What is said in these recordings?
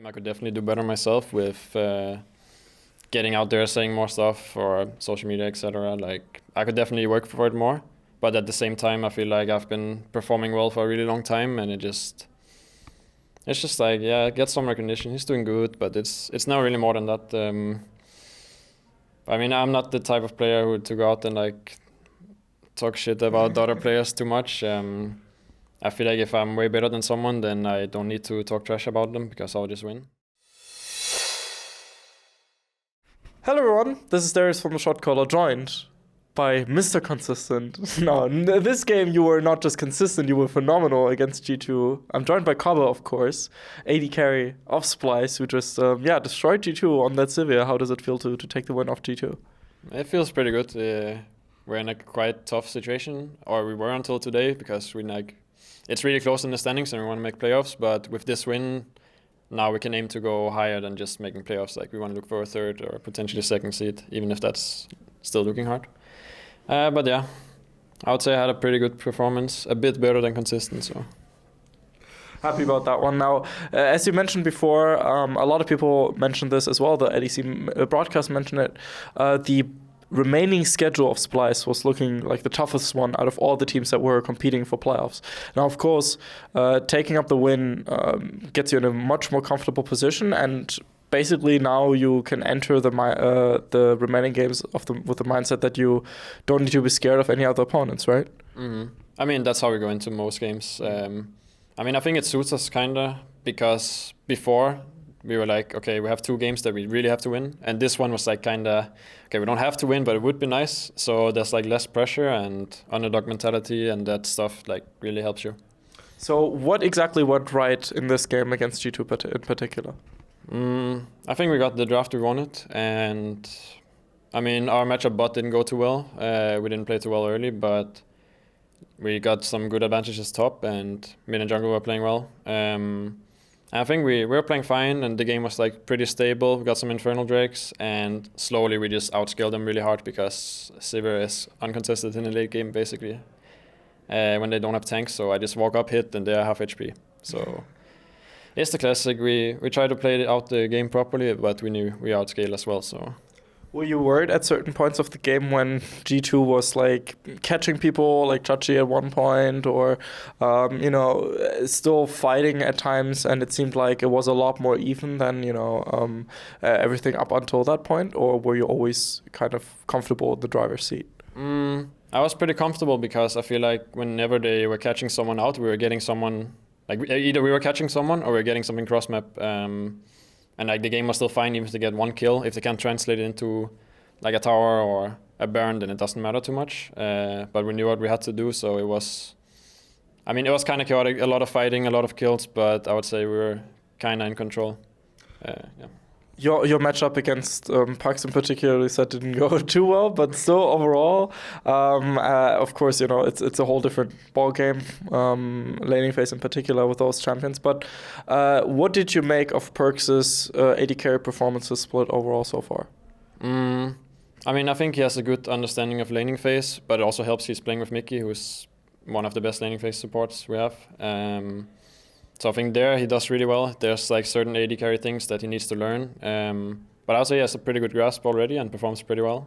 I could definitely do better myself with getting out there, saying more stuff or social media, etc. Like I could definitely work for it more, but at the same time, I feel like I've been performing well for a really long time, and it's just like, yeah, get some recognition. He's doing good, but it's not really more than that. I mean, I'm not the type of player who to go out and like talk shit about the other players too much. I feel like if I'm way better than someone, then I don't need to talk trash about them because I'll just win. Hello everyone, this is Darius from the Shotcaller, joined by Mr. Consistent. No, in this game you were not just consistent, you were phenomenal against G2. I'm joined by Kobbe, of course, AD carry of Splyce, who just destroyed G2 on that Sivir. How does it feel to take the win off G2? It feels pretty good. We're in a quite tough situation, or we were until today, because it's really close in the standings and we want to make playoffs, but with this win, now we can aim to go higher than just making playoffs. Like we want to look for a third or potentially second seed, even if that's still looking hard. But yeah, I would say I had a pretty good performance, a bit better than consistent. So happy about that one. Now, as you mentioned before, a lot of people mentioned this as well. The ADC broadcast mentioned it. The remaining schedule of Splyce was looking like the toughest one out of all the teams that were competing for playoffs. Now, of course, taking up the win gets you in a much more comfortable position, and basically now you can enter the remaining games with the mindset that you don't need to be scared of any other opponents, right? Mm-hmm. I mean, that's how we go into most games. I mean, I think it suits us kinda, because before we were like, okay, we have 2 games that we really have to win, and this one was like kinda, okay, we don't have to win, but it would be nice. So there's like less pressure and underdog mentality, and that stuff like really helps you. So what exactly went right in this game against G2 in particular? I think we got the draft we wanted, and I mean, our matchup bot didn't go too well. We didn't play too well early, but we got some good advantages top, and mid and jungle were playing well. I think we were playing fine, and the game was like pretty stable. We got some Infernal Drakes, and slowly we just outscaled them really hard because Sivir is uncontested in the late game, basically, when they don't have tanks. So I just walk up, hit, and they're half HP. So it's the classic. We tried to play out the game properly, but we knew we outscaled as well. So. Were you worried at certain points of the game when G2 was like catching people like Chachi at one point, or still fighting at times, and it seemed like it was a lot more even than everything up until that point? Or were you always kind of comfortable in the driver's seat? I was pretty comfortable because I feel like whenever they were catching someone out, we were getting someone, like either we were catching someone or we were getting something cross map. And like the game was still fine even if they get 1 kill. If they can't translate it into like a tower or a Baron, then it doesn't matter too much. But we knew what we had to do, so it was kind of chaotic, a lot of fighting, a lot of kills, but I would say we were kind of in control. Yeah. Your matchup against Pax in particular, you said didn't go too well, but still overall, of course, it's a whole different ball game, laning phase in particular with those champions. But what did you make of Perks's AD carry performances split overall so far? I mean, I think he has a good understanding of laning phase, but it also helps he's playing with Mickey, who's one of the best laning phase supports we have. So I think there he does really well. There's like certain AD carry things that he needs to learn. But I would say he has a pretty good grasp already and performs pretty well.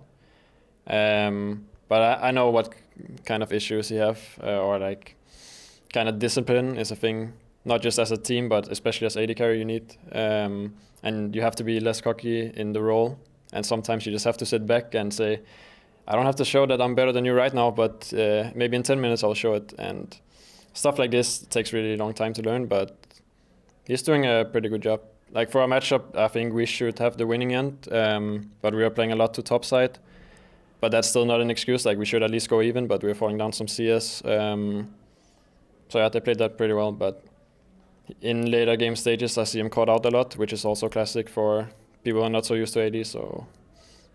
But I know what kind of issues he have, or like kind of discipline is a thing, not just as a team, but especially as AD carry you need. And you have to be less cocky in the role. And sometimes you just have to sit back and say, I don't have to show that I'm better than you right now, but maybe in 10 minutes I'll show it. And stuff like this takes really long time to learn, but he's doing a pretty good job. Like for our matchup, I think we should have the winning end, but we are playing a lot to top side. But that's still not an excuse. Like we should at least go even, but we're falling down some CS. So yeah, they played that pretty well. But in later game stages, I see him caught out a lot, which is also classic for people who are not so used to AD. So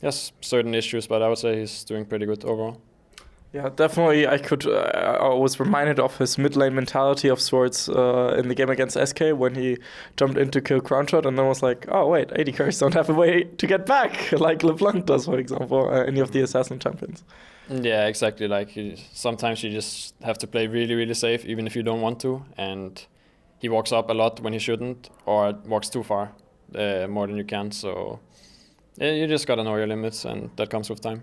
yes, certain issues, but I would say he's doing pretty good overall. Yeah, definitely. I was reminded of his mid lane mentality of sorts in the game against SK when he jumped in to kill Crownshot and then was like, oh wait, AD carries don't have a way to get back, like LeBlanc does, for example, any of the Assassin champions. Yeah, exactly. Like sometimes you just have to play really, really safe, even if you don't want to. And he walks up a lot when he shouldn't, or walks too far, more than you can. So you just gotta know your limits, and that comes with time.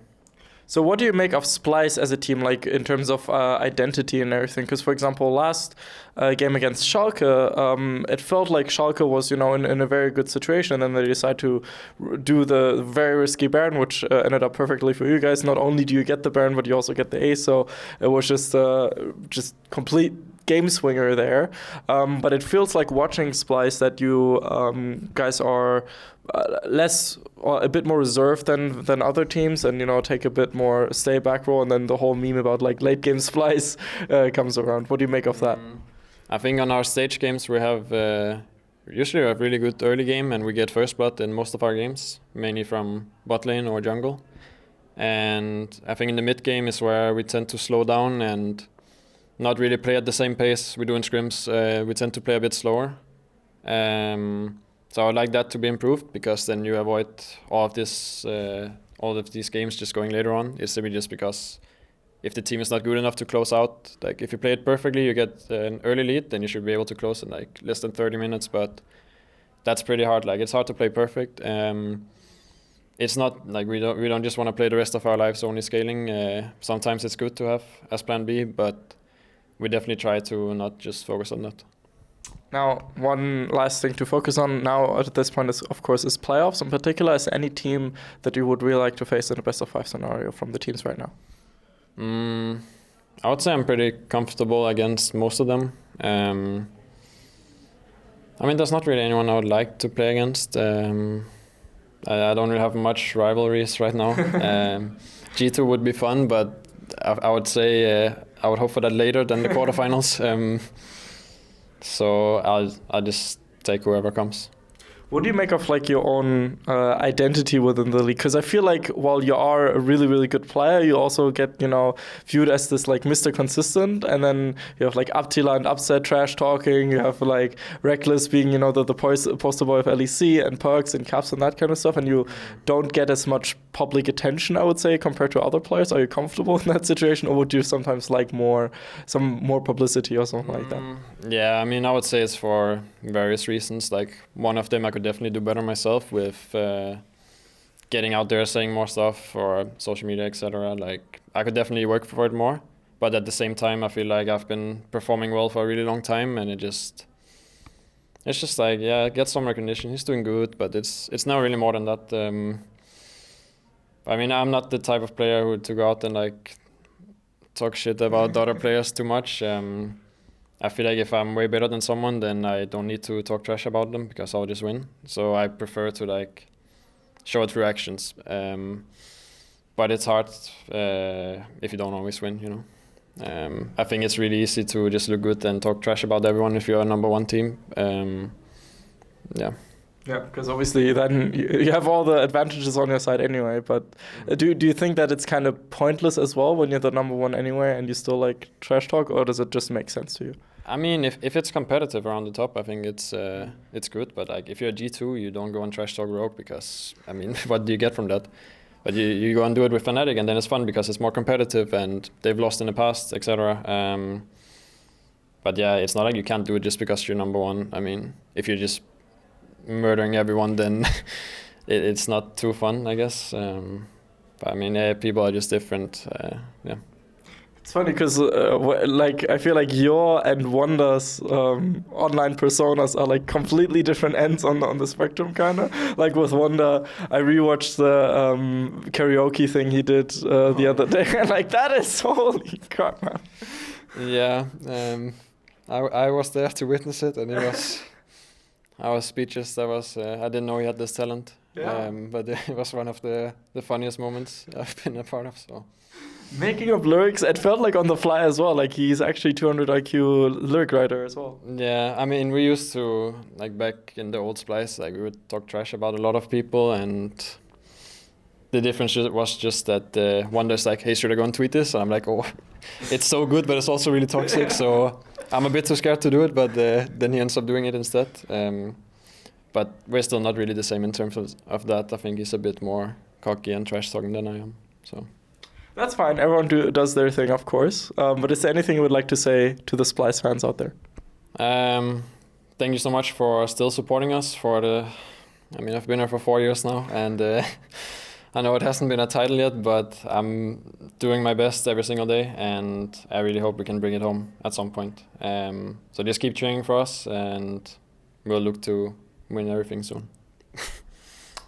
So what do you make of Splyce as a team, like in terms of identity and everything? Because, for example, last game against Schalke, it felt like Schalke was, in a very good situation, and then they decided to do the very risky Baron, which ended up perfectly for you guys. Not only do you get the Baron, but you also get the ace, so it was just complete game swinger there. But it feels like watching Splyce that you guys are less or a bit more reserved than other teams, and take a bit more stay back row, and then the whole meme about like late game Splyce comes around. What do you make of that? I think on our stage games we have usually a really good early game, and we get first blood in most of our games, mainly from bot lane or jungle. And I think in the mid game is where we tend to slow down and not really play at the same pace we do in scrims. We tend to play a bit slower. So I would like that to be improved, because then you avoid all of these games just going later on. It's simply just because if the team is not good enough to close out, like if you play it perfectly, you get an early lead, then you should be able to close in like less than 30 minutes. But that's pretty hard. Like it's hard to play perfect. It's not like we don't just want to play the rest of our lives only scaling. Sometimes it's good to have as plan B, but we definitely try to not just focus on that. Now, one last thing to focus on now at this point is, of course, playoffs. In particular, is any team that you would really like to face in a best of 5 scenario from the teams right now? I would say I'm pretty comfortable against most of them. I mean, there's not really anyone I would like to play against. I don't really have much rivalries right now. G2 would be fun, but I would say I would hope for that later than the quarterfinals. So I'll just take whoever comes. What do you make of like your own identity within the league? Because I feel like while you are a really, really good player, you also get, viewed as this like Mr. Consistent. And then you have like Aptila and Upset trash talking. You have like Reckless being, the poster boy of LEC, and Perks and Caps and that kind of stuff. And you don't get as much public attention, I would say, compared to other players. Are you comfortable in that situation? Or would you sometimes like some more publicity or something like that? Yeah, I mean, I would say it's for various reasons. Like one of them, I could definitely do better myself with getting out there, saying more stuff, or social media, etc. Like I could definitely work for it more, but at the same time I feel like I've been performing well for a really long time, and it's just like, yeah, get some recognition, he's doing good, but it's not really more than that. I mean, I'm not the type of player who to go out and like talk shit about other players too much. I feel like if I'm way better than someone, then I don't need to talk trash about them, because I'll just win. So I prefer to like show it through actions. But it's hard if you don't always win, I think it's really easy to just look good and talk trash about everyone if you're a number one team. Yeah. Yeah, because obviously then you have all the advantages on your side anyway. But do you think that it's kind of pointless as well when you're the number one anyway and you still like trash talk, or does it just make sense to you? I mean, if it's competitive around the top, I think it's good. But like if you're a G2, you don't go and trash talk Rogue, because I mean, what do you get from that? But you go and do it with Fnatic, and then it's fun because it's more competitive and they've lost in the past, etc. But yeah, it's not like you can't do it just because you're number one. I mean, if you're just murdering everyone, then it's not too fun, I guess. But I mean, yeah, people are just different. Yeah. It's funny because like I feel like your and Wonder's online personas are like completely different ends on the spectrum, kind of. Like with Wonder, I rewatched the karaoke thing he did the other day, and like that is holy crap, man. Yeah, I was there to witness it, and I was speechless. I didn't know he had this talent. Yeah. But it was one of the funniest moments I've been a part of. So. Making up lyrics, it felt like on the fly as well. Like he's actually 200 IQ lyric writer as well. Yeah, I mean, we used to, like back in the old Splyce, like we would talk trash about a lot of people, and the difference was just that Wonder's like, hey, should I go and tweet this? And I'm like, oh, it's so good, but it's also really toxic. So I'm a bit too scared to do it, but then he ends up doing it instead. But we're still not really the same in terms of that. I think he's a bit more cocky and trash talking than I am. So. That's fine. Everyone does their thing, of course. But is there anything you would like to say to the Splyce fans out there? thank you so much for still supporting us I've been here for 4 years now, and I know it hasn't been a title yet, but I'm doing my best every single day, and I really hope we can bring it home at some point. So just keep cheering for us, and we'll look to win everything soon.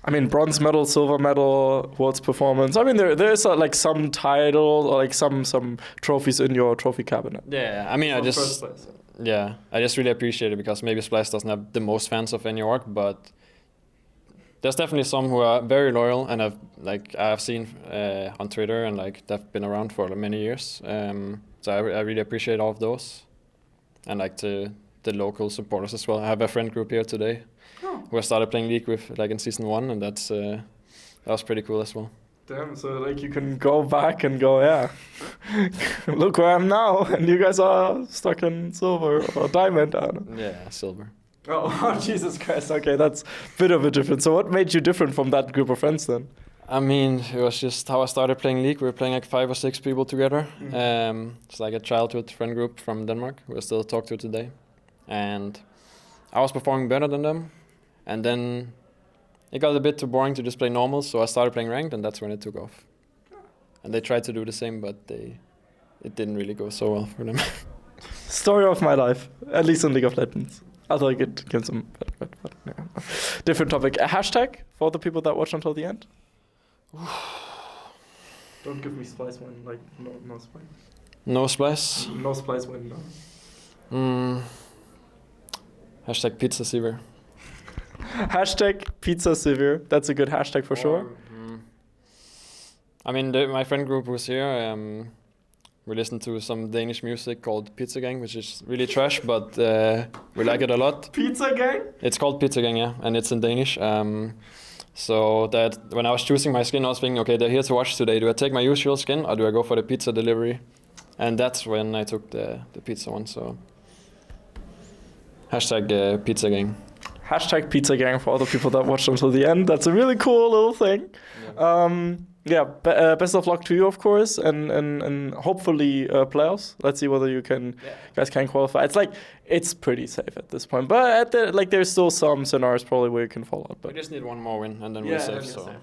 I mean, bronze medal, silver medal, world's performance. I mean, there's like some title or like some trophies in your trophy cabinet. Yeah, I mean, I just really appreciate it, because maybe Splyce doesn't have the most fans of any org, but there's definitely some who are very loyal, and I've seen on Twitter, and like they've been around for many years. So I really appreciate all of those, and like the local supporters as well. I have a friend group here today who I started playing League with like in season 1, and that was pretty cool as well. Damn, so like you can go back and go, yeah, look where I am now, and you guys are stuck in silver or diamond. I don't know. Yeah, silver. Oh, Jesus Christ. Okay, that's a bit of a difference. So what made you different from that group of friends then? I mean, it was just how I started playing League. We were playing like 5 or 6 people together. It's like a childhood friend group from Denmark who I still talk to today. And I was performing better than them. And then it got a bit too boring to just play normal, so I started playing ranked, and that's when it took off. And they tried to do the same, but it didn't really go so well for them. Story of my life, at least in League of Legends. I thought it get some yeah. Different topic. A hashtag for the people that watch until the end. Don't give me Splyce win, like no Splyce. No Splyce? No Splyce win, no. Hashtag pizza severe. Hashtag pizza severe. That's a good hashtag for sure. I mean, my friend group was here. We listened to some Danish music called Pizza Gang, which is really trash, but we like it a lot. Pizza Gang? It's called Pizza Gang, yeah, and it's in Danish. So that when I was choosing my skin, I was thinking, okay, they're here to watch today. Do I take my usual skin, or do I go for the pizza delivery? And that's when I took the pizza one. So hashtag Pizza Gang. Hashtag Pizza Gang for all the people that watched until the end. That's a really cool little thing. Yeah. Best of luck to you, of course, and hopefully playoffs. Let's see whether you guys can qualify. It's pretty safe at this point, but there's still some scenarios probably where you can fall out. But we just need one more win, and then we're safe. So 100%.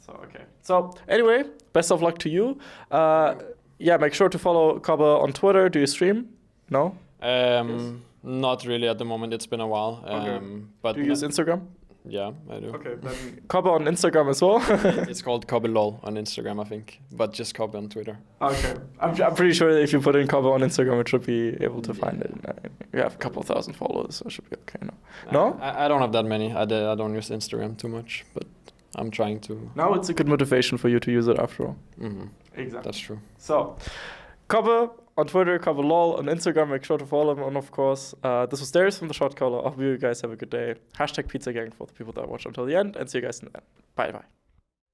So okay. So anyway, best of luck to you. Make sure to follow Kobbe on Twitter. Do you stream? No. Yes. Not really at the moment. It's been a while. Okay. But do you use Instagram? Yeah, I do. Okay, then Kobbe on Instagram as well. It's called Kobbe lol on Instagram, I think, but just Kobbe on Twitter. Okay, I'm pretty sure that if you put in Kobbe on Instagram, it should be able to find it. You have a couple thousand followers, so it should be okay. No? I don't have that many. I don't use Instagram too much, but I'm trying to. Now it's a good motivation for you to use it after all. Mm-hmm. Exactly. That's true. So, Kobbe on Twitter, Kobbe lol on Instagram. Make sure to follow him, and of course, this was Darius from the Shotcaller. I hope you guys have a good day. Hashtag Pizza Gang for the people that watch until the end, and see you guys in the end. Bye.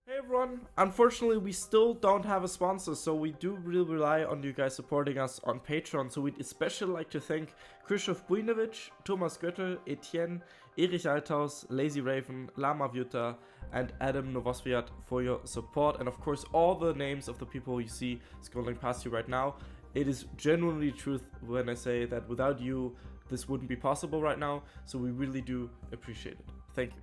Hey everyone, unfortunately we still don't have a sponsor, so we do really rely on you guys supporting us on Patreon. So we'd especially like to thank Krzysztof Bujnovic, Thomas Göttel, Etienne, Erich Althaus, Lazy Raven, Lama Vyuta, and Adam Novosviat for your support, and of course all the names of the people you see scrolling past you right now. It is genuinely truth when I say that without you this wouldn't be possible right now, so we really do appreciate it. Thank you.